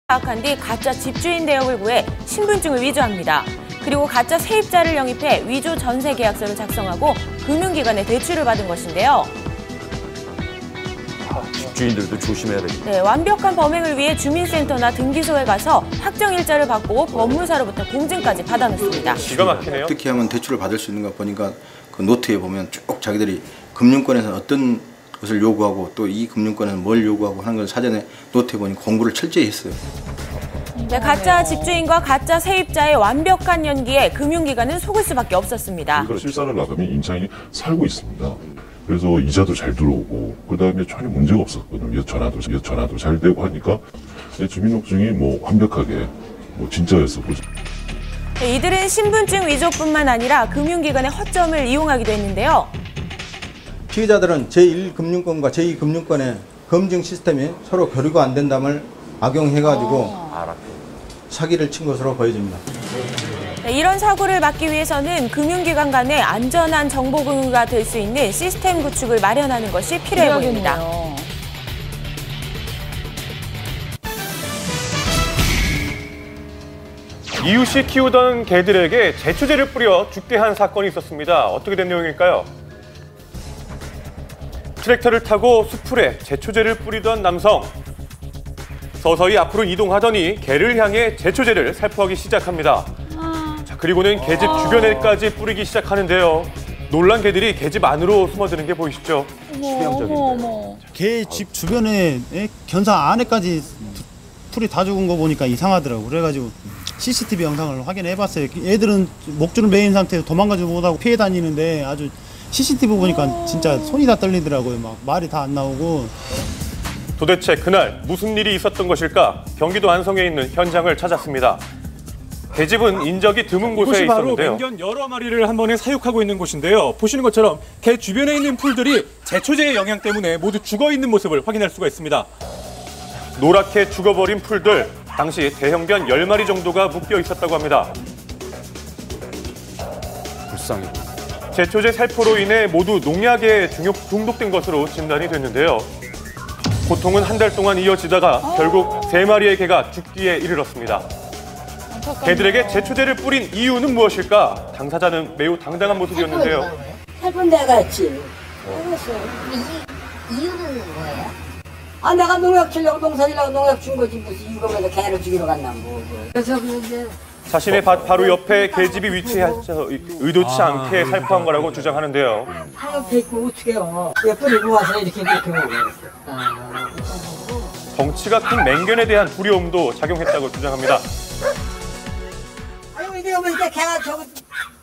파악한 뒤 가짜 집주인 대역을 구해 신분증을 위조합니다. 그리고 가짜 세입자를 영입해 위조 전세 계약서를 작성하고 금융기관에 대출을 받은 것인데요. 집주인들도 조심해야 되겠다. 네, 완벽한 범행을 위해 주민센터나 등기소에 가서 확정 일자를 받고 법무사로부터 공증까지 받아놓습니다. 기가 막히네요. 어떻게 하면 대출을 받을 수 있는가 보니까 그 노트에 보면 쭉 자기들이 금융권에서 어떤 것을 요구하고 또 이 금융권에서 뭘 요구하고 하는 걸 사전에 노트에 보니 공부를 철저히 했어요. 네, 가짜 집주인과 가짜 세입자의 완벽한 연기에 금융기관은 속을 수밖에 없었습니다. 이걸 실사를 나가면 임차인이 살고 있습니다. 그래서 이자도 잘 들어오고 그다음에 전혀 문제가 없었거든요. 전화도 잘 되고 하니까 주민등록증이 뭐 완벽하게 진짜였었고. 네, 이들은 신분증 위조뿐만 아니라 금융기관의 허점을 이용하기도 했는데요. 피해자들은 제1금융권과 제2금융권의 검증 시스템이 서로 교류가 안 된다을 악용해가지고 사기를 친 것으로 보여집니다. 네, 이런 사고를 막기 위해서는 금융기관 간의 안전한 정보 공유가 될 수 있는 시스템 구축을 마련하는 것이 필요해 보입니다. 이웃이 키우던 개들에게 제초제를 뿌려 죽게 한 사건이 있었습니다. 어떻게 된 내용일까요? 트랙터를 타고 수풀에 제초제를 뿌리던 남성. 서서히 앞으로 이동하더니 개를 향해 제초제를 살포하기 시작합니다. 자, 그리고는 개집 주변에까지 뿌리기 시작하는데요. 놀란 개들이 개집 안으로 숨어드는 게 보이시죠? 치명적인데요. 개 집 주변에 견사 안에까지 풀이 다 죽은 거 보니까 이상하더라고. 그래가지고 CCTV 영상을 확인해봤어요. 애들은 목줄을 매인 상태에서 도망가지 못하고 피해 다니는데 아주 CCTV 보니까 진짜 손이 다 떨리더라고요. 막 말이 다 안 나오고. 도대체 그날 무슨 일이 있었던 것일까? 경기도 안성에 있는 현장을 찾았습니다. 개집은 인적이 드문 곳에 있었는데요. 맹견 여러 마리를 한 번에 사육하고 있는 곳인데요. 보시는 것처럼 개 주변에 있는 풀들이 제초제의 영향 때문에 모두 죽어있는 모습을 확인할 수가 있습니다. 노랗게 죽어버린 풀들, 당시 대형견 10마리 정도가 묶여 있었다고 합니다. 불쌍해. 제초제 살포로 인해 모두 농약에 중독된 것으로 진단이 됐는데요. 고통은 한 달 동안 이어지다가 결국 3마리의 개가 죽기에 이르렀습니다. 개들에게 제초제를 뿌린 이유는 무엇일까? 당사자는 매우 당당한 모습이었는데요. 살본 데가 갔지. 알았어. 이유는 뭐예요? 아, 내가 농약 치려고 농사지려고 농약 준 거지 무슨 이유가 뭐냐 개를 죽이러 갔나 뭐. 그래서 이제 자신의 밭 바로 옆에 개집이 위치해서 의도치 않게 살포한 거라고 주장하는데요. 하얀 배 있고 어떻게 해요. 뿌리고 와서 이렇게 먹어요. 덩치가 큰 맹견에 대한 두려움도 작용했다고 주장합니다. 아유, 이게 뭐 이게 개가 저거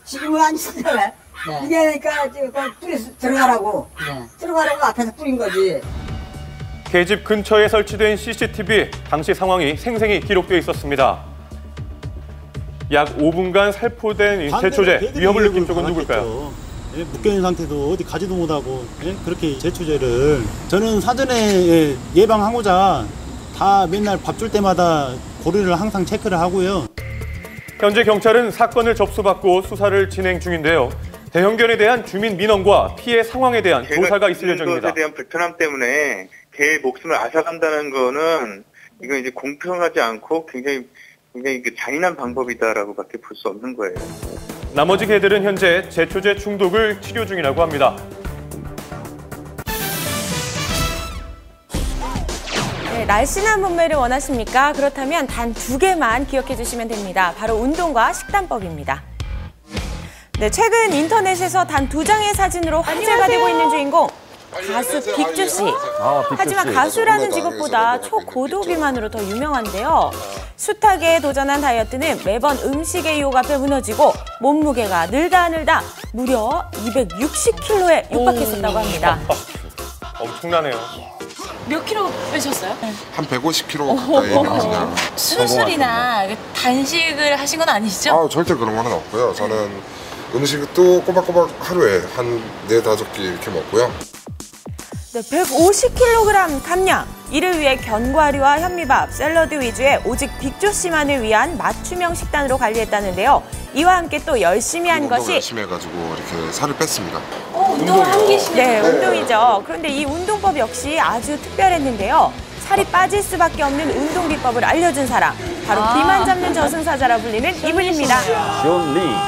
지금은 안 쓰잖아요. 네. 이게 그러니까 뿌려서 들어가라고. 네. 들어가라고 앞에서 뿌린 거지. 개집 근처에 설치된 CCTV, 당시 상황이 생생히 기록되어 있었습니다. 약 5분간 살포된 제초제, 위협을 느낀 쪽은 누굴까요? 묶여있는 상태도 어디 가지도 못하고 그렇게 제초제를 저는 사전에 예방하고자 다 맨날 밥 줄 때마다 고리를 항상 체크를 하고요. 현재 경찰은 사건을 접수받고 수사를 진행 중인데요. 대형견에 대한 주민 민원과 피해 상황에 대한 조사가 있을 예정입니다. 것에 대한 불편함 때문에 개의 목숨을 앗아간다는 거는 이건 이제 공평하지 않고 굉장히 잔인한 방법이다라고밖에 볼 수 없는 거예요. 나머지 개들은 현재 제초제 중독을 치료 중이라고 합니다. 네, 날씬한 몸매를 원하십니까? 그렇다면 단 2개만 기억해 주시면 됩니다. 바로 운동과 식단법입니다. 네, 최근 인터넷에서 단 2장의 사진으로 화제가 되고 있는 주인공. 가수 빅주 씨. 하지만 가수라는 직업보다 초고도 비만으로 더 유명한데요. 숱하게 도전한 다이어트는 매번 음식의 유혹 앞에 무너지고 몸무게가 늘다 무려 260kg에 육박했었다고 합니다. 엄청나네요. 몇 킬로 빼셨어요? 한 150kg 가까이 그냥. 수술이나 단식을 하신 건 아니시죠? 절대 그런 건 없고요. 저는 음식도 꼬박꼬박 하루에 한 4-5끼 이렇게 먹고요. 네, 150kg 감량. 이를 위해 견과류와 현미밥, 샐러드 위주의 오직 빅조 씨만을 위한 맞춤형 식단으로 관리했다는데요. 이와 함께 또 열심히 한 것이 열심히 해가지고 이렇게 살을 뺐습니다. 운동을 하고 계시네요. 네, 운동이죠. 그런데 이 운동법 역시 아주 특별했는데요. 살이 빠질 수밖에 없는 운동 비법을 알려준 사람. 바로 비만 잡는 저승사자라 불리는 이분입니다. 시온 리.